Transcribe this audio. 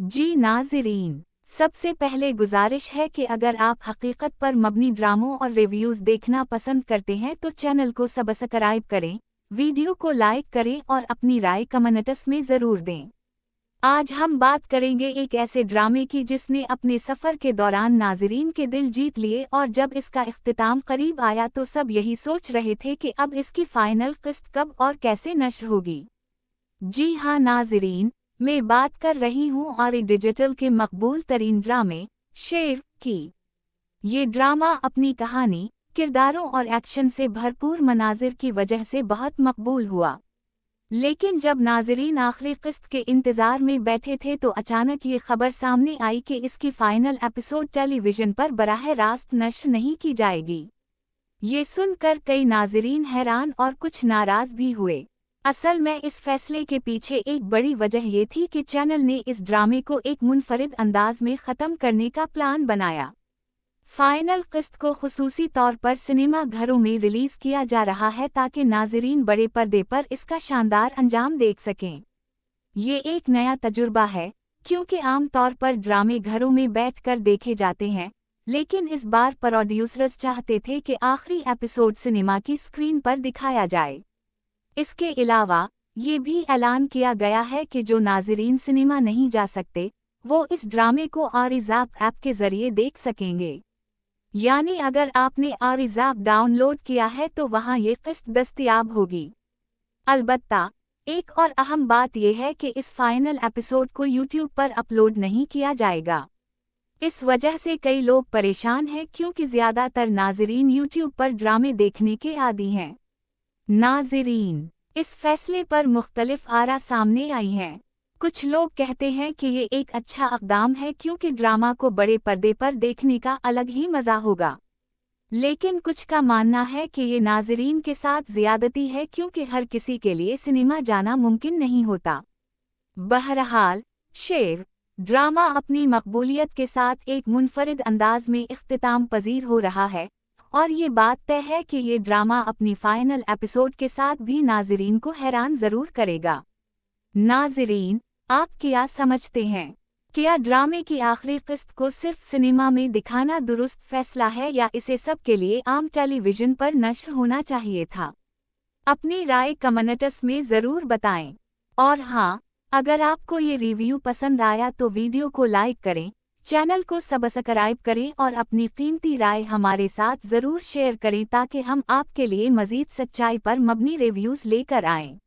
जी नाज़रीन, सबसे पहले गुजारिश है कि अगर आप हकीकत पर मबनी ड्रामों और रिव्यूज़ देखना पसंद करते हैं तो चैनल को सब्सक्राइब करें, वीडियो को लाइक करें और अपनी राय कमेंट्स में ज़रूर दें। आज हम बात करेंगे एक ऐसे ड्रामे की जिसने अपने सफ़र के दौरान नाज़रीन के दिल जीत लिए और जब इसका इख्तिताम करीब आया तो सब यही सोच रहे थे कि अब इसकी फ़ाइनल किस्त कब और कैसे नश्र होगी। जी हाँ नाज़रीन, मैं बात कर रही हूँ आरी डिजिटल के मकबूल तरीन ड्रामे शेर की। ये ड्रामा अपनी कहानी, किरदारों और एक्शन से भरपूर मनाजिर की वजह से बहुत मकबूल हुआ। लेकिन जब नाज़रीन आखिरी किस्त के इंतज़ार में बैठे थे तो अचानक ये खबर सामने आई कि इसकी फ़ाइनल एपिसोड टेलीविज़न पर बराह रास्त नश्र नहीं की जाएगी। ये सुनकर कई नाज़रीन हैरान और कुछ नाराज़ भी हुए। असल में इस फैसले के पीछे एक बड़ी वजह ये थी कि चैनल ने इस ड्रामे को एक मुनफरिद अंदाज में ख़त्म करने का प्लान बनाया। फ़ाइनल किस्त को खुसूसी तौर पर सिनेमा घरों में रिलीज़ किया जा रहा है ताकि नाज़रीन बड़े पर्दे पर इसका शानदार अंजाम देख सकें। ये एक नया तजुर्बा है, क्योंकि आम तौर पर ड्रामे घरों में बैठकर देखे जाते हैं, लेकिन इस बार प्रोड्यूसर्स चाहते थे कि आखिरी एपिसोड सिनेमा की स्क्रीन पर दिखाया जाए। इसके अलावा ये भी ऐलान किया गया है कि जो नाज़रीन सिनेमा नहीं जा सकते, वो इस ड्रामे को आरी ज़ैप ऐप के ज़रिए देख सकेंगे। यानी अगर आपने आरी ज़ैप डाउनलोड किया है तो वहाँ ये किस्त दस्तयाब होगी। अलबत्ता एक और अहम बात यह है कि इस फाइनल एपिसोड को यूट्यूब पर अपलोड नहीं किया जाएगा। इस वजह से कई लोग परेशान हैं क्योंकि ज़्यादातर नाज़रीन यूट्यूब पर ड्रामे देखने के आदी हैं। नाज़रीन, इस फैसले पर मुख्तलिफ आरा सामने आई हैं। कुछ लोग कहते हैं कि ये एक अच्छा इक़दाम है क्योंकि ड्रामा को बड़े पर्दे पर देखने का अलग ही मज़ा होगा। लेकिन कुछ का मानना है कि ये नाज़रीन के साथ ज़्यादती है क्योंकि हर किसी के लिए सिनेमा जाना मुमकिन नहीं होता। बहरहाल, शेर ड्रामा अपनी मकबूलियत के साथ एक मुनफरिद अंदाज में इख्तिताम पजीर हो रहा है और ये बात तय है कि ये ड्रामा अपनी फ़ाइनल एपिसोड के साथ भी नाज़रीन को हैरान ज़रूर करेगा। नाज़रीन, आप क्या समझते हैं? क्या ड्रामे की आखिरी किस्त को सिर्फ सिनेमा में दिखाना दुरुस्त फैसला है या इसे सब के लिए आम टेलीविज़न पर नश्र होना चाहिए था? अपनी राय कमेंट्स में ज़रूर बताएं। और हाँ, अगर आपको ये रिव्यू पसंद आया तो वीडियो को लाइक करें, चैनल को सब्सक्राइब करें और अपनी कीमती राय हमारे साथ ज़रूर शेयर करें ताकि हम आपके लिए मज़ीद सच्चाई पर मबनी रिव्यूज़ लेकर आएं।